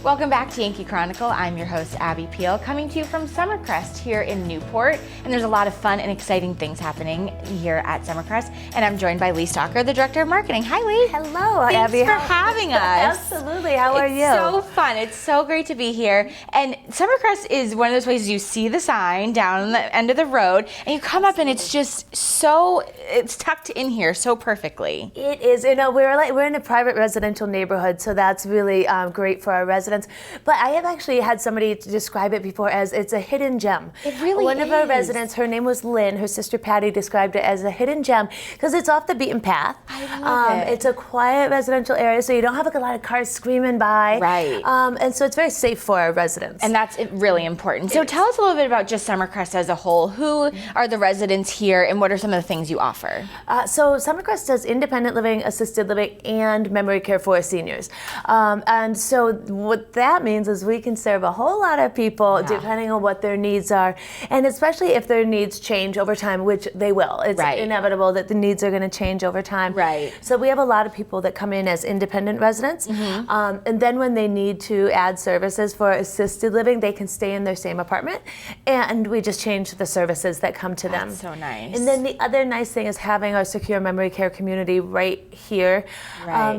Welcome back to Yankee Chronicle. I'm your host, Abby Peel, coming to you from Summercrest here in Newport. And there's a lot of fun and exciting things happening here at Summercrest. And I'm joined by Leigh Stocker, the Director of Marketing. Hi, Leigh. Hello, Thanks Abby. for having us. Absolutely. How are you? It's so fun. It's so great to be here. And Summercrest is one of those places you see the sign down on the end of the road, and you come up and it's just so, it's tucked in here so perfectly. It is. You know, we're in a private residential neighborhood, so that's really great for our residents. But I have actually had somebody describe it before as it's a hidden gem. It really One is. of our residents, her name was Lynn, her sister Patty described it as a hidden gem because it's off the beaten path. I love it. It's a quiet residential area, so you don't have like a lot of cars screaming by. Right. And so it's very safe for our residents. And that's really important. So tell us a little bit about just Summercrest as a whole. Who are the residents here and what are some of the things you offer? So Summercrest does independent living, assisted living, and memory care for seniors. And so what that means is we can serve a whole lot of people depending on what their needs are. And especially if their needs change over time, which they will. It's inevitable that the needs are going to change over time. Right. So we have a lot of people that come in as independent residents. And then when they need to add services for assisted living, they can stay in their same apartment. And we just change the services that come to them. That's so nice. And then the other nice thing is having our secure memory care community right here.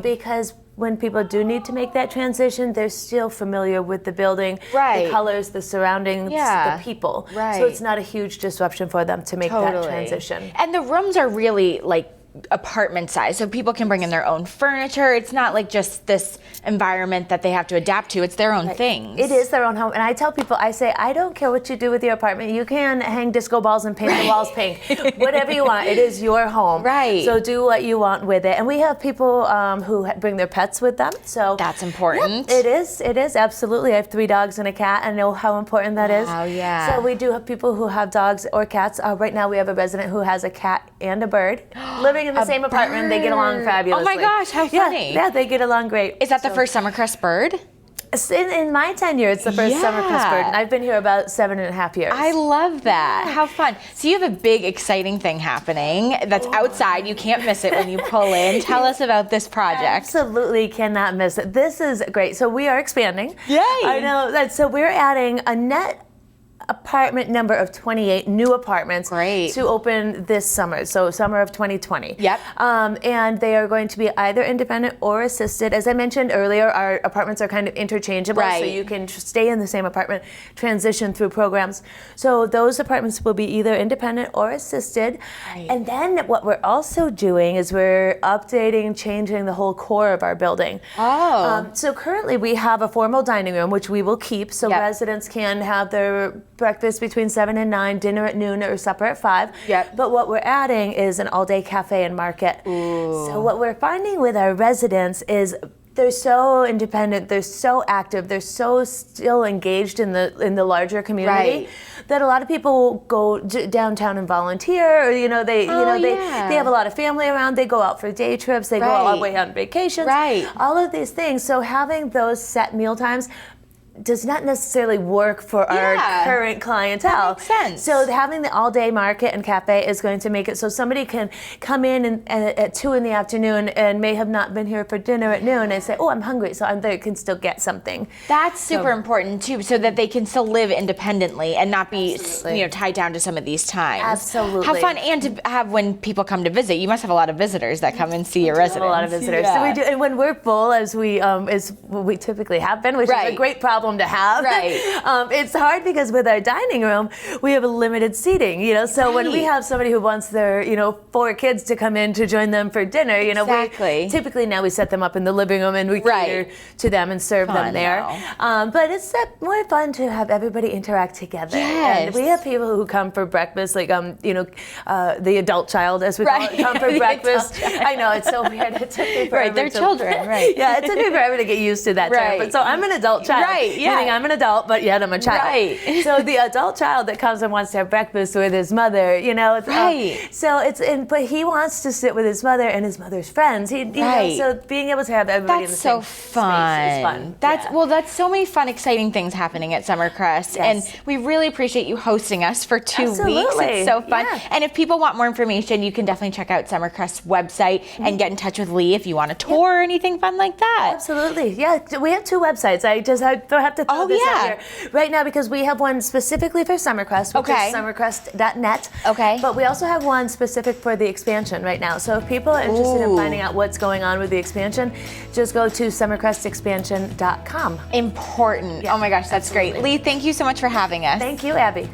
Because when people do need to make that transition, they're still familiar with the building, the colors, the surroundings, the people. So it's not a huge disruption for them to make that transition. And the rooms are really like apartment size, so people can bring in their own furniture. It's not like just this environment that they have to adapt to. It's their own things. It is their own home. And I tell people, I say, I don't care what you do with your apartment. You can hang disco balls and paint the walls pink. Whatever you want. It is your home. So do what you want with it. And we have people who bring their pets with them. So that's important. It is. It is, absolutely. I have 3 dogs and a cat. I know how important that is. So we do have people who have dogs or cats. Right now we have a resident who has a cat and a bird living in the same apartment. They get along fabulously. Oh my gosh, how funny. Yeah, they get along great. Is that the first Summercrest bird? In my tenure, it's the first Summercrest bird. And I've been here about 7.5 years. I love that. How fun. So you have a big, exciting thing happening that's outside. You can't miss it when you pull in. Tell us about this project. Absolutely cannot miss it. This is great. So we are expanding. Yay. I know that. So we're adding a net apartment number of 28 new apartments to open this summer, so summer of 2020. And they are going to be either independent or assisted. As I mentioned earlier, our apartments are kind of interchangeable, so you can stay in the same apartment, transition through programs. So those apartments will be either independent or assisted. And then what we're also doing is we're updating, changing the whole core of our building. So currently we have a formal dining room, which we will keep, so residents can have their breakfast between 7 and 9, dinner at noon, or supper at 5. But what we're adding is an all-day cafe and market. So what we're finding with our residents is they're so independent, they're so active, they're so still engaged in the larger community that a lot of people go downtown and volunteer, or they have a lot of family around. They go out for day trips, they go all the way on vacations. All of these things. So having those set meal times does not necessarily work for our current clientele. That makes sense. So having the all-day market and cafe is going to make it so somebody can come in at 2 in the afternoon and may have not been here for dinner at noon and say, oh, I'm hungry, so I'm there, I can still get something. That's super important too, so that they can still live independently and not be tied down to some of these times. Absolutely. How fun, and to have when people come to visit. You must have a lot of visitors that come and see your residents. A lot of visitors. So we do, and when we're full, as we typically have been, which is a great problem to have. It's hard because with our dining room, we have a limited seating, so when we have somebody who wants their, 4 kids to come in to join them for dinner, we typically now we set them up in the living room and we cater to them and serve them there. But it's more fun to have everybody interact together. And we have people who come for breakfast, like, the adult child, as we call it, come for breakfast. I know, it's so weird. It took me forever. They're children, Yeah, it took me forever to get used to that term. But so I'm an adult child. Yeah. Meaning I'm an adult, but yet I'm a child. Right. So the adult child that comes and wants to have breakfast with his mother, you know. Right. But he wants to sit with his mother and his mother's friends. You know, so being able to have everybody in the same space is fun. That's so many fun, exciting things happening at Summercrest, and we really appreciate you hosting us for 2 weeks. It's so fun. Yeah. And if people want more information, you can definitely check out Summercrest's website and get in touch with Leigh if you want a tour or anything fun like that. Absolutely. Yeah, we have 2 websites. I have to throw this out here right now because we have one specifically for Summercrest, which is summercrest.net. Okay. But we also have one specific for the expansion right now. So if people are interested in finding out what's going on with the expansion, just go to summercrestexpansion.com. Important. Oh my gosh, that's great. Leigh, thank you so much for having us. Thank you, Abby.